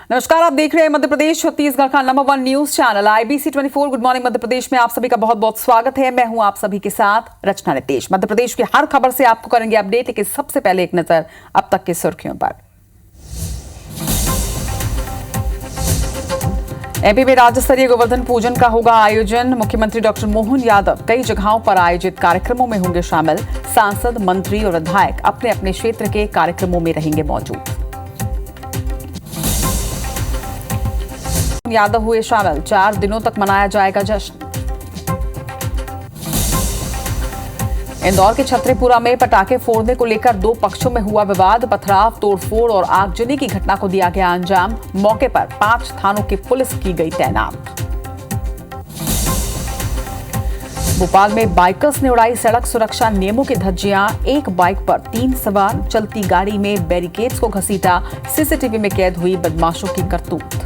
नमस्कार, आप देख रहे हैं मध्य प्रदेश छत्तीसगढ़ का नंबर 1 news channel IBC 24 good morning Madhya Pradesh में आप सभी का बहुत बहुत स्वागत है। मैं हूं आप सभी के साथ रचना नितेश। मध्य प्रदेश की हर खबर से आपको करेंगे अपडेट, लेकिन सबसे पहले एक नजर अब तक की सुर्खियों पर। एमपी में राज्य स्तरीय गोवर्धन पूजन का होगा आयोजन। मुख्यमंत्री डॉक्टर मोहन यादव कई जगहों पर आयोजित कार्यक्रमों में होंगे शामिल। सांसद, मंत्री और विधायक अपने अपने क्षेत्र के कार्यक्रमों में रहेंगे मौजूद। यादव हुए शामिल, 4 दिनों तक मनाया जाएगा जश्न। इंदौर के छतरीपुरा में पटाखे फोड़ने को लेकर 2 पक्षों में हुआ विवाद। पथराव, तोड़फोड़ और आगजनी की घटना को दिया गया अंजाम। मौके पर 5 थानों की पुलिस की गई तैनात। भोपाल में बाइकर्स ने उड़ाई सड़क सुरक्षा नियमों की धज्जियां। एक बाइक पर 3 सवार, चलती गाड़ी में बैरिकेड्स को घसीटा। सीसीटीवी में कैद हुई बदमाशों की करतूत।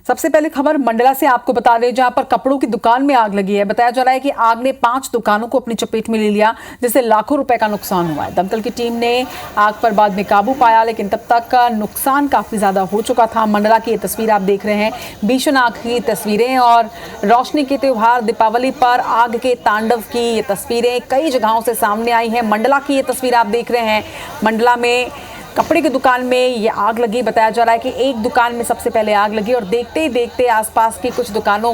सबसे पहले खबर मंडला से आपको बता दें, जहां पर कपड़ों की दुकान में आग लगी है। बताया जा रहा है कि आग ने 5 दुकानों को अपनी चपेट में ले लिया, जिससे लाखों रुपए का नुकसान हुआ है। दमकल की टीम ने आग पर बाद में काबू पाया, लेकिन तब तक का नुकसान काफी ज्यादा हो चुका था। मंडला की ये तस्वीर आप देख रहे हैं, भीषण आग की तस्वीरें और रोशनी के त्योहार दीपावली पर आग के तांडव की ये तस्वीरें कई जगहों से सामने आई हैं। मंडला की ये तस्वीर आप देख रहे हैं, मंडला में कपड़े की दुकान में ये आग लगी। बताया जा रहा है कि एक दुकान में सबसे पहले आग लगी और देखते ही देखते आसपास की कुछ दुकानों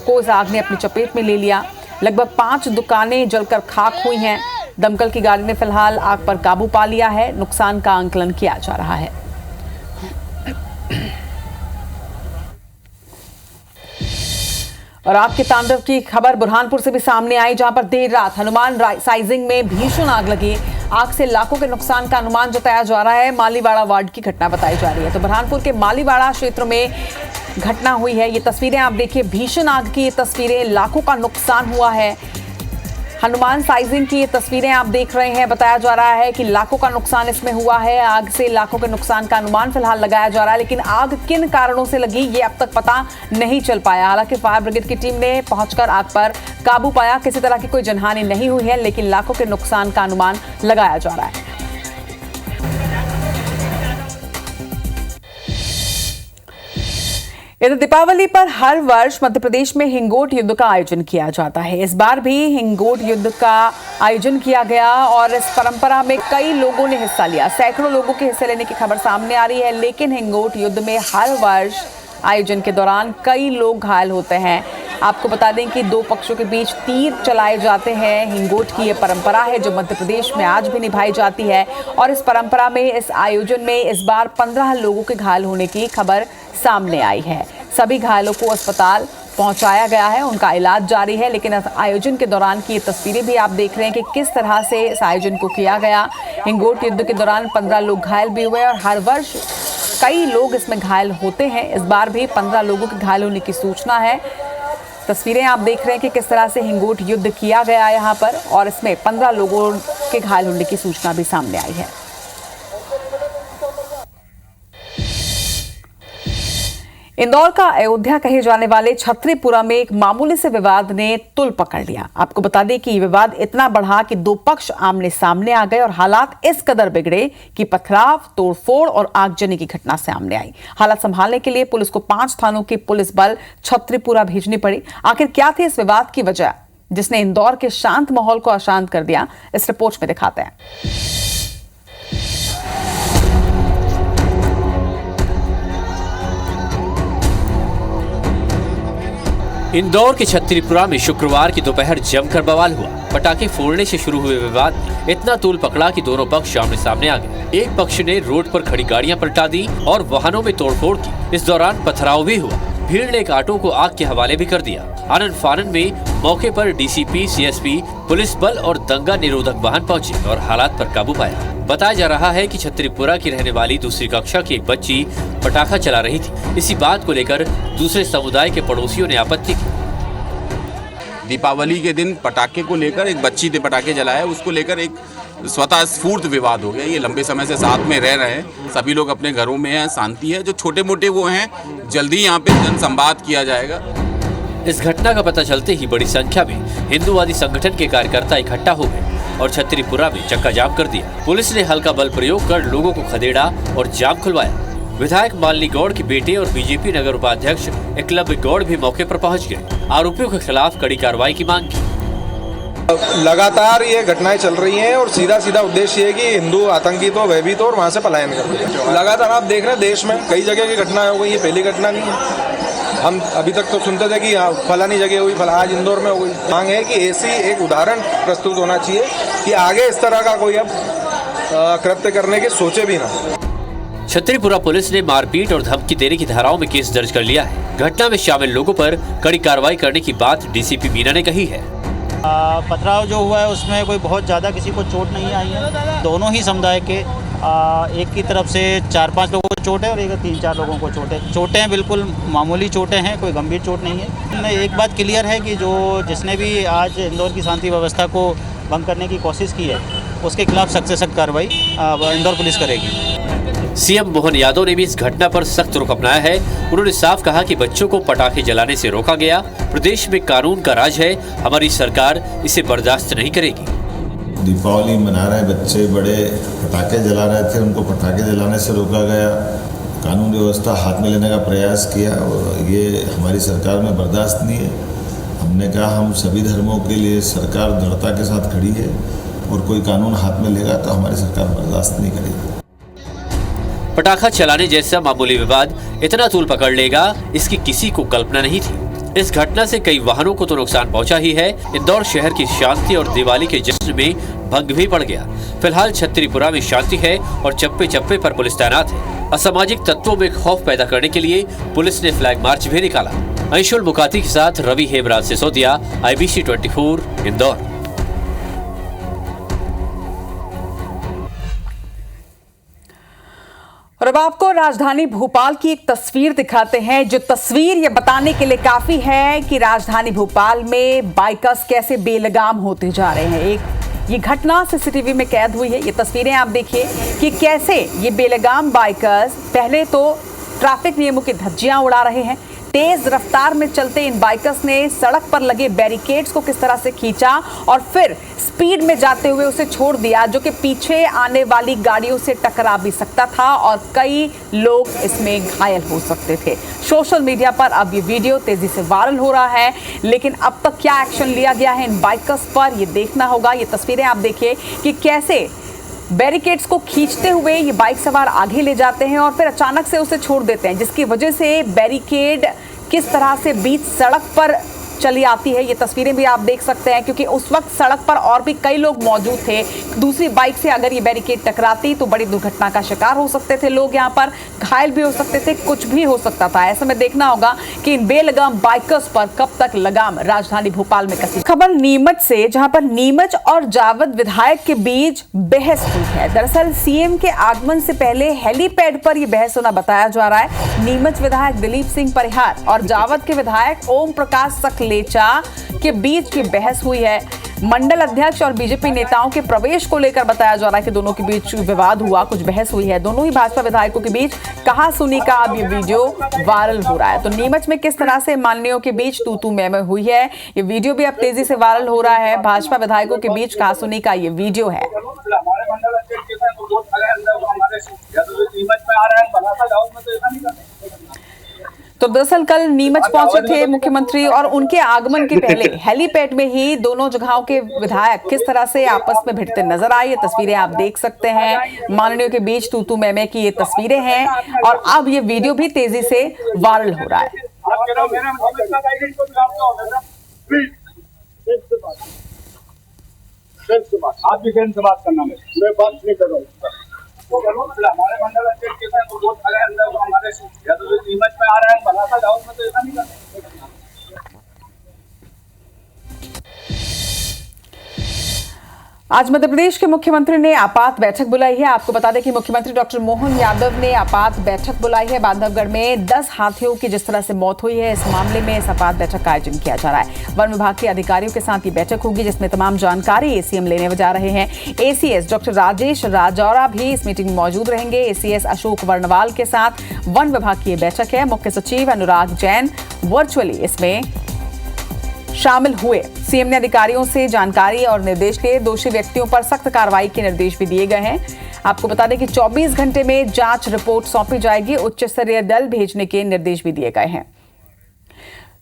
को इस आग ने अपनी चपेट में ले लिया। लगभग 5 दुकानें जलकर खाक हुई हैं। दमकल की गाड़ी ने फिलहाल आग पर काबू पा लिया है। नुकसान का आंकलन किया जा रहा है। और आग के तांडव की खबर बुरहानपुर से भी सामने आई, जहां पर देर रात हनुमान साइजिंग में भीषण आग लगी। आग से लाखों के नुकसान का अनुमान जताया जा रहा है। मालीवाड़ा वार्ड की घटना बताई जा रही है। तो बुरहानपुर के मालीवाड़ा क्षेत्र में घटना हुई है। ये तस्वीरें आप देखिए, भीषण आग की ये तस्वीरें, लाखों का नुकसान हुआ है। हनुमान साइजिंग की ये तस्वीरें आप देख रहे हैं। बताया जा रहा है कि लाखों का नुकसान इसमें हुआ है। आग से लाखों के नुकसान का अनुमान फिलहाल लगाया जा रहा है, लेकिन आग किन कारणों से लगी ये अब तक पता नहीं चल पाया। हालांकि फायर ब्रिगेड की टीम ने पहुंचकर आग पर काबू पाया। किसी तरह की कोई जनहानि नहीं हुई है, लेकिन लाखों के नुकसान का अनुमान लगाया जा रहा है। इधर दीपावली पर हर वर्ष मध्य प्रदेश में हिंगोट युद्ध का आयोजन किया जाता है। इस बार भी हिंगोट युद्ध का आयोजन किया गया और इस परंपरा में कई लोगों ने हिस्सा लिया। सैकड़ों लोगों के हिस्से लेने की खबर सामने आ रही है, लेकिन हिंगोट युद्ध में हर वर्ष आयोजन के दौरान कई लोग घायल होते हैं। आपको बता दें कि 2 पक्षों के बीच तीर चलाए जाते हैं। हिंगोट की ये परंपरा है जो मध्य प्रदेश में आज भी निभाई जाती है। और इस परंपरा में, इस आयोजन में इस बार 15 लोगों के घायल होने की खबर सामने आई है। सभी घायलों को अस्पताल पहुंचाया गया है, उनका इलाज जारी है। लेकिन आयोजन के दौरान की ये तस्वीरें भी आप देख रहे हैं कि किस तरह से इस आयोजन को किया गया। हिंगोट युद्ध के दौरान 15 लोग घायल भी हुए और हर वर्ष कई लोग इसमें घायल होते हैं। इस बार भी 15 लोगों के घायल होने की सूचना है। तस्वीरें आप देख रहे हैं कि किस तरह से हिंगोट युद्ध किया गया यहाँ पर, और इसमें 15 लोगों के घायल होने की सूचना भी सामने आई है। इंदौर का अयोध्या कहे जाने वाले छतरीपुरा में एक मामूली से विवाद ने तुल पकड़ लिया। आपको बता दें कि विवाद इतना बढ़ा कि 2 पक्ष आमने सामने आ गए और हालात इस कदर बिगड़े कि पथराव, तोड़फोड़ और आगजनी की घटना सामने आई। हालात संभालने के लिए पुलिस को 5 थानों की पुलिस बल छतरीपुरा भेजनी पड़ी। आखिर क्या थी इस विवाद की वजह जिसने इंदौर के शांत माहौल को अशांत कर दिया, इस रिपोर्ट में दिखाते हैं। इंदौर के छतरीपुरा में शुक्रवार की दोपहर जमकर बवाल हुआ। पटाखे फोड़ने से शुरू हुए विवाद ने इतना तूल पकड़ा कि दोनों पक्ष आमने सामने आ गए। एक पक्ष ने रोड पर खड़ी गाड़ियां पलटा दी और वाहनों में तोड़फोड़ की। इस दौरान पथराव भी हुआ। भीड़ ने ऑटो को आग के हवाले भी कर दिया। आनन फानन में मौके पर डीसीपी, सीएसपी, पुलिस बल और दंगा निरोधक वाहन पहुंचे और हालात पर काबू पाया। बताया जा रहा है कि छतरीपुरा की रहने वाली दूसरी कक्षा की एक बच्ची पटाखा चला रही थी। इसी बात को लेकर दूसरे समुदाय के पड़ोसियों ने आपत्ति की। दीपावली के दिन पटाखे को लेकर, एक बच्ची ने पटाखे जलाया, उसको लेकर एक स्वतः स्फूर्त विवाद हो गया। ये लंबे समय से साथ में रह रहे हैं, सभी लोग अपने घरों में हैं, शांति है। जो छोटे मोटे वो हैं, जल्दी यहाँ पे जनसंवाद किया जाएगा। इस घटना का पता चलते ही बड़ी संख्या में हिंदूवादी संगठन के कार्यकर्ता इकट्ठा हो गए और छतरीपुरा में चक्का जाम कर दिया। पुलिस ने हल्का बल प्रयोग कर लोगों को खदेड़ा और जाम खुलवाया। विधायक मालिनी गौड़ के बेटे और बीजेपी नगर उपाध्यक्ष एकलव्य गौड़ भी मौके पर पहुंच गए। आरोपियों के खिलाफ कड़ी कार्रवाई की मांग की। लगातार ये घटनाएं चल रही हैं और सीधा उद्देश्य है कि हिंदू आतंकित हो, भयभीत हो और वहाँ से पलायन कर। लगातार आप देख रहे हैं देश में कई जगह की घटनाएं हो गई, ये पहली घटना नहीं है। हम अभी तक तो सुनते थे कि फलानी जगह हुई, आज इंदौर में हो गई। मांग है कि ऐसी एक उदाहरण प्रस्तुत होना चाहिए कि आगे इस तरह का कोई अब कृत्य करने के सोचे भी ना। छतरीपुरा पुलिस ने मारपीट और धमकी देने की धाराओं में केस दर्ज कर लिया है। घटना में शामिल लोगों पर कड़ी कार्रवाई करने की बात डीसीपी मीना ने कही है। पथराव जो हुआ है उसमें कोई बहुत ज़्यादा किसी को चोट नहीं आई है। दोनों ही समुदाय के एक की तरफ से 4-5 लोगों को चोट है और एक 3-4 लोगों को चोट है। चोटें बिल्कुल मामूली चोटें हैं, कोई गंभीर चोट नहीं है। एक बात क्लियर है कि जिसने भी आज इंदौर की शांति व्यवस्था को भंग करने की कोशिश की है, उसके खिलाफ सख्त से सख्त कार्रवाई इंदौर पुलिस करेगी। सीएम मोहन यादव ने भी इस घटना पर सख्त रुख अपनाया है। उन्होंने साफ कहा कि बच्चों को पटाखे जलाने से रोका गया। प्रदेश में कानून का राज है, हमारी सरकार इसे बर्दाश्त नहीं करेगी। दीपावली मना रहे बच्चे बड़े पटाखे जला रहे थे, उनको पटाखे जलाने से रोका गया। कानून व्यवस्था हाथ में लेने का प्रयास किया और ये हमारी सरकार में बर्दाश्त नहीं है। हमने कहा हम सभी धर्मों के लिए सरकार दृढ़ता के साथ खड़ी है और कोई कानून हाथ में लेगा तो हमारी सरकार बर्दाश्त नहीं करेगी। पटाखा चलाने जैसा मामूली विवाद इतना तूल पकड़ लेगा, इसकी किसी को कल्पना नहीं थी। इस घटना से कई वाहनों को तो नुकसान पहुंचा ही है, इंदौर शहर की शांति और दिवाली के जश्न में भंग भी पड़ गया। फिलहाल छतरीपुरा में शांति है और चप्पे चप्पे पर पुलिस तैनात है। असामाजिक तत्वों में खौफ पैदा करने के लिए पुलिस ने फ्लैग मार्च भी निकाला। अंशुल मुकाती के साथ रवि हेमराज सिसोदिया, IBC 24 इंदौर। और अब आपको राजधानी भोपाल की एक तस्वीर दिखाते हैं, जो तस्वीर ये बताने के लिए काफी है कि राजधानी भोपाल में बाइकर्स कैसे बेलगाम होते जा रहे हैं। ये घटना सीसीटीवी में कैद हुई है। ये तस्वीरें आप देखिए कि कैसे ये बेलगाम बाइकर्स पहले तो ट्रैफिक नियमों की धज्जियां उड़ा रहे हैं। तेज रफ्तार में चलते इन बाइकर्स ने सड़क पर लगे बैरिकेड्स को किस तरह से खींचा और फिर स्पीड में जाते हुए उसे छोड़ दिया, जो कि पीछे आने वाली गाड़ियों से टकरा भी सकता था और कई लोग इसमें घायल हो सकते थे। सोशल मीडिया पर अब ये वीडियो तेजी से वायरल हो रहा है, लेकिन अब तक क्या एक्शन लिया गया है इन बाइकर्स पर, ये देखना होगा। ये तस्वीरें आप देखिए कि कैसे बैरिकेड्स को खींचते हुए ये बाइक सवार आगे ले जाते हैं और फिर अचानक से उसे छोड़ देते हैं, जिसकी वजह से बैरिकेड किस तरह से बीच सड़क पर चली आती है। ये तस्वीरें भी आप देख सकते हैं, क्योंकि उस वक्त सड़क पर और भी कई लोग मौजूद थे। दूसरी बाइक से अगर ये बैरिकेड टकराती तो बड़ी दुर्घटना का शिकार हो सकते थे लोग, यहाँ पर घायल भी हो सकते थे, कुछ भी हो सकता था। ऐसे में देखना होगा कि इन बेलगाम बाइकर्स पर कब तक लगाम राजधानी भोपाल में कसी। खबर नीमच से, जहां पर नीमच और जावद विधायक के बीच बहस हुई है। दरअसल सीएम के आगमन से पहले हेलीपैड पर यह बहस होना बताया जा रहा है। नीमच विधायक दिलीप सिंह परिहार और जावद के विधायक ओम प्रकाश सकलेचा के बीच की बहस हुई है। मंडल अध्यक्ष और बीजेपी नेताओं के प्रवेश को लेकर बताया जा रहा है कि दोनों के बीच विवाद हुआ, कुछ बहस हुई है। दोनों ही भाजपा विधायकों के बीच कहा सुनी का अब ये वीडियो वायरल हो रहा है। तो नीमच में किस तरह से माननीयों के बीच तू मैं हुई है, ये वीडियो भी अब तेजी से वायरल हो रहा है। भाजपा विधायकों के बीच कहा सुनी का ये वीडियो है। तो दरअसल कल नीमच पहुंचे थे मुख्यमंत्री और उनके आगमन के पहले हेलीपैड में ही दोनों जगहों के विधायक किस तरह से आपस में भिड़ते नजर आए। ये तस्वीरें आप देख सकते हैं। माननीयों के बीच तू मैं की ये तस्वीरें हैं और अब ये वीडियो भी तेजी से वायरल हो रहा है। आप भी से बात करना, मैं बात नहीं कर रहा हूँ। हमारे मंडल अध्यक्ष के साथ बहुत सारे अंदर हमारे या तो नीमच में आ रहे हैं, बनासा गाँव में तो ऐसा नहीं करते। आज मध्य प्रदेश के मुख्यमंत्री ने आपात बैठक बुलाई है। आपको बता दें कि मुख्यमंत्री डॉक्टर मोहन यादव ने आपात बैठक बुलाई है। बांधवगढ़ में 10 हाथियों की जिस तरह से मौत हुई है, इस मामले में इस आपात बैठक का आयोजन किया जा रहा है। वन विभाग के अधिकारियों के साथ ये बैठक होगी, जिसमें तमाम जानकारी एसीएम लेने जा रहे हैं। एसीएस डॉक्टर राजेश राजौरा भी इस मीटिंग में मौजूद रहेंगे। एसीएस अशोक वर्णवाल के साथ वन विभाग की ये बैठक है। मुख्य सचिव अनुराग जैन वर्चुअली इसमें शामिल हुए। सीएम ने अधिकारियों से जानकारी और निर्देश लिए। दोषी व्यक्तियों पर सख्त कार्रवाई के निर्देश भी दिए गए हैं। आपको बता दें कि 24 घंटे में जांच रिपोर्ट सौंपी जाएगी। उच्च स्तरीय दल भेजने के निर्देश भी दिए गए हैं।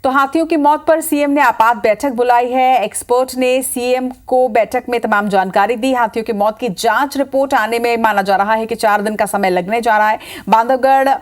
तो हाथियों की मौत पर सीएम ने आपात बैठक बुलाई है। एक्सपर्ट ने सीएम को बैठक में तमाम जानकारी दी। हाथियों की मौत की जांच रिपोर्ट आने में माना जा रहा है कि 4 दिन का समय लगने जा रहा है। बांधवगढ़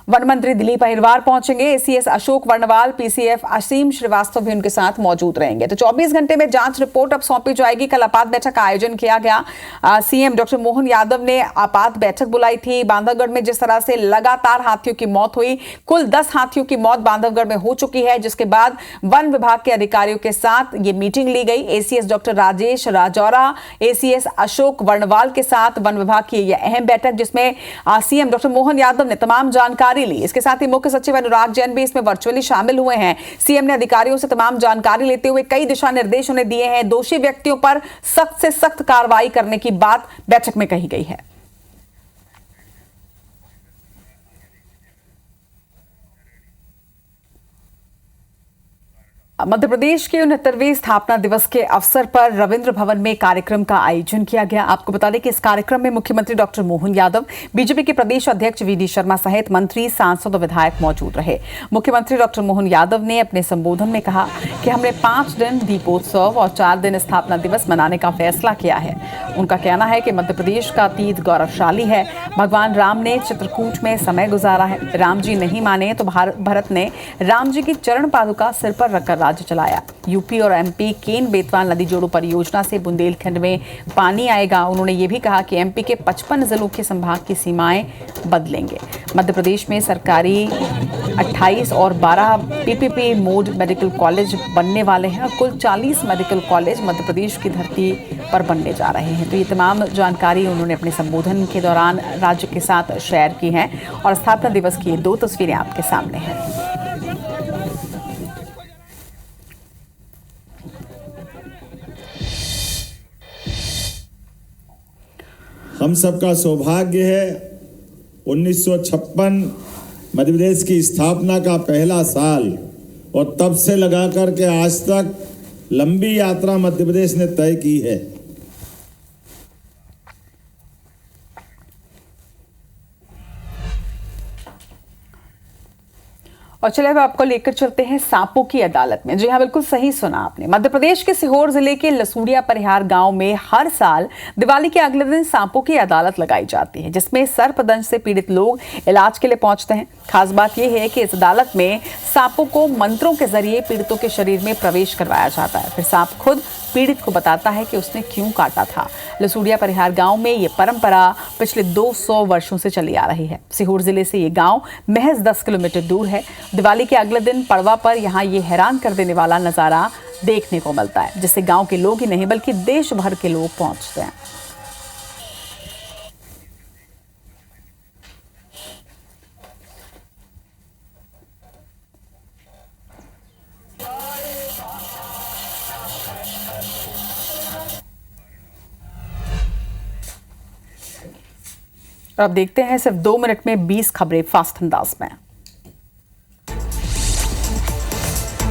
वन मंत्री दिलीप अहिरवार पहुंचेंगे। एसीएस अशोक वर्णवाल, पीसीएफ असीम श्रीवास्तव भी उनके साथ मौजूद रहेंगे। तो 24 घंटे में जांच रिपोर्ट अब सौंपी जाएगी। कल आपात बैठक का आयोजन किया गया। सीएम डॉक्टर मोहन यादव ने आपात बैठक बुलाई थी। बांधवगढ़ में जिस तरह से लगातार हाथियों की मौत हुई, कुल 10 हाथियों की मौत बांधवगढ़ में हो चुकी है, जिसके बाद वन विभाग के अधिकारियों के साथ ये मीटिंग ली गई। ACS doctor Rajesh Rajora, ACS Ashok Varnwal के साथ वन विभाग की यह अहम बैठक, जिसमें सीएम डॉक्टर मोहन यादव ने तमाम जानकारी ली। इसके साथ ही मुख्य सचिव अनुराग जैन भी इसमें वर्चुअली शामिल हुए हैं। सीएम ने अधिकारियों से तमाम जानकारी लेते हुए कई दिशा निर्देश उन्हें दिए हैं। दोषी व्यक्तियों पर सख्त से सख्त कार्रवाई करने की बात बैठक में कही गई है। मध्य प्रदेश के 69वें स्थापना दिवस के अवसर पर रविंद्र भवन में कार्यक्रम का आयोजन किया गया। आपको बता दें कि इस कार्यक्रम में मुख्यमंत्री डॉक्टर मोहन यादव, बीजेपी के प्रदेश अध्यक्ष वीडी शर्मा सहित मंत्री, सांसद और विधायक मौजूद रहे। मुख्यमंत्री डॉक्टर मोहन यादव ने अपने संबोधन में कहा कि हमने 5 दिन दीपोत्सव और 4 दिन स्थापना दिवस मनाने का फैसला किया है। उनका कहना है कि मध्य प्रदेश का अतीत गौरवशाली है। भगवान राम ने चित्रकूट में समय गुजारा है। राम जी नहीं माने तो भरत ने राम जी की चरण पादुका सिर पर रखकर राज्य चलाया। यूपी और एमपी केन बेतवा नदी जोड़ो परियोजना से बुंदेलखंड में पानी आएगा। उन्होंने ये भी कहा कि एमपी के 55 जिलों के संभाग की सीमाएं बदलेंगे। मध्य प्रदेश में सरकारी 28 और 12 पीपीपी मोड मेडिकल कॉलेज बनने वाले हैं और कुल 40 मेडिकल कॉलेज मध्य प्रदेश की धरती पर बनने जा रहे हैं। तो ये तमाम जानकारी उन्होंने अपने संबोधन के दौरान राज्य के साथ शेयर की है और स्थापना दिवस की 2 तस्वीरें आपके सामने हैं। हम सबका सौभाग्य है 1956 मध्य प्रदेश की स्थापना का पहला साल और तब से लगा कर के आज तक लंबी यात्रा मध्य प्रदेश ने तय की है। और चलिए अब आपको लेकर चलते हैं सांपों की अदालत में। जी हाँ, बिल्कुल सही सुना आपने। मध्य प्रदेश के सीहोर जिले के लसूड़िया परिहार गांव में हर साल दिवाली के अगले दिन सांपों की अदालत लगाई जाती है, जिसमें सर्पदंश से पीड़ित लोग इलाज के लिए पहुंचते हैं। खास बात यह है कि इस अदालत में सांपों को मंत्रों के जरिए पीड़ितों के शरीर में प्रवेश करवाया जाता है। फिर सांप खुद पीड़ित को बताता है कि उसने क्यों काटा था। लसूड़िया परिहार गांव में ये परंपरा पिछले 200 वर्षों से चली आ रही है। सीहोर जिले से ये गांव महज 10 किलोमीटर दूर है। दिवाली के अगले दिन पड़वा पर यहाँ ये हैरान कर देने वाला नज़ारा देखने को मिलता है, जिससे गांव के लोग ही नहीं बल्कि देश भर के लोग पहुंचते हैं। अब देखते हैं सिर्फ 2 मिनट में 20 खबरें फास्ट अंदाज में।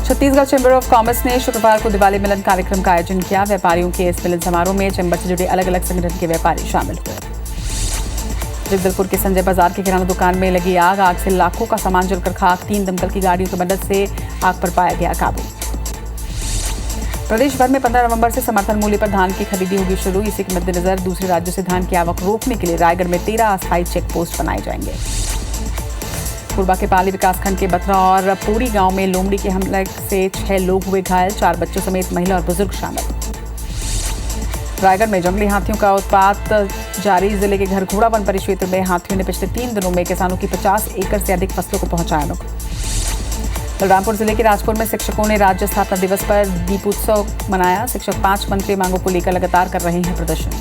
छत्तीसगढ़ चैम्बर ऑफ कॉमर्स ने शुक्रवार को दिवाली मिलन कार्यक्रम का आयोजन किया। व्यापारियों के इस मिलन समारोह में चैम्बर से जुड़े अलग अलग संगठन के व्यापारी शामिल हुए। जगदलपुर के संजय बाजार की किराना दुकान में लगी आग से लाखों का सामान जलकर खाक। 3 दमकल की गाड़ियों की मदद से आग पर पाया गया काबू। प्रदेश भर में 15 नवंबर से समर्थन मूल्य पर धान की खरीदी होगी शुरू। इसी के मद्देनजर दूसरे राज्यों से धान की आवक रोकने के लिए रायगढ़ में 13 अस्थायी चेक पोस्ट बनाए जाएंगे। कोरबा के पाली विकासखंड के बथरा और पूरी गांव में लोमड़ी के हमले से 6 लोग हुए घायल। 4 बच्चों समेत महिला और बुजुर्ग शामिल। रायगढ़ में जंगली हाथियों का उत्पात जारी। जिले के घरघोड़ा वन परिक्षेत्र में हाथियों ने पिछले 3 दिनों में किसानों की 50 एकड़ से अधिक फसलों को पहुंचाया नुकसान। बलरामपुर जिले के राजपुर में शिक्षकों ने राज्य स्थापना दिवस पर दीपोत्सव मनाया। शिक्षक 5 मंत्री मांगों को लेकर लगातार कर रहे हैं प्रदर्शन।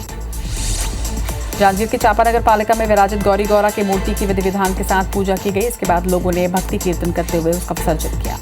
जांजगीर की चांपा नगर पालिका में विराजित गौरी गौरा की मूर्ति की विधि विधान के साथ पूजा की गई। इसके बाद लोगों ने भक्ति कीर्तन करते हुए उसका विसर्जन किया।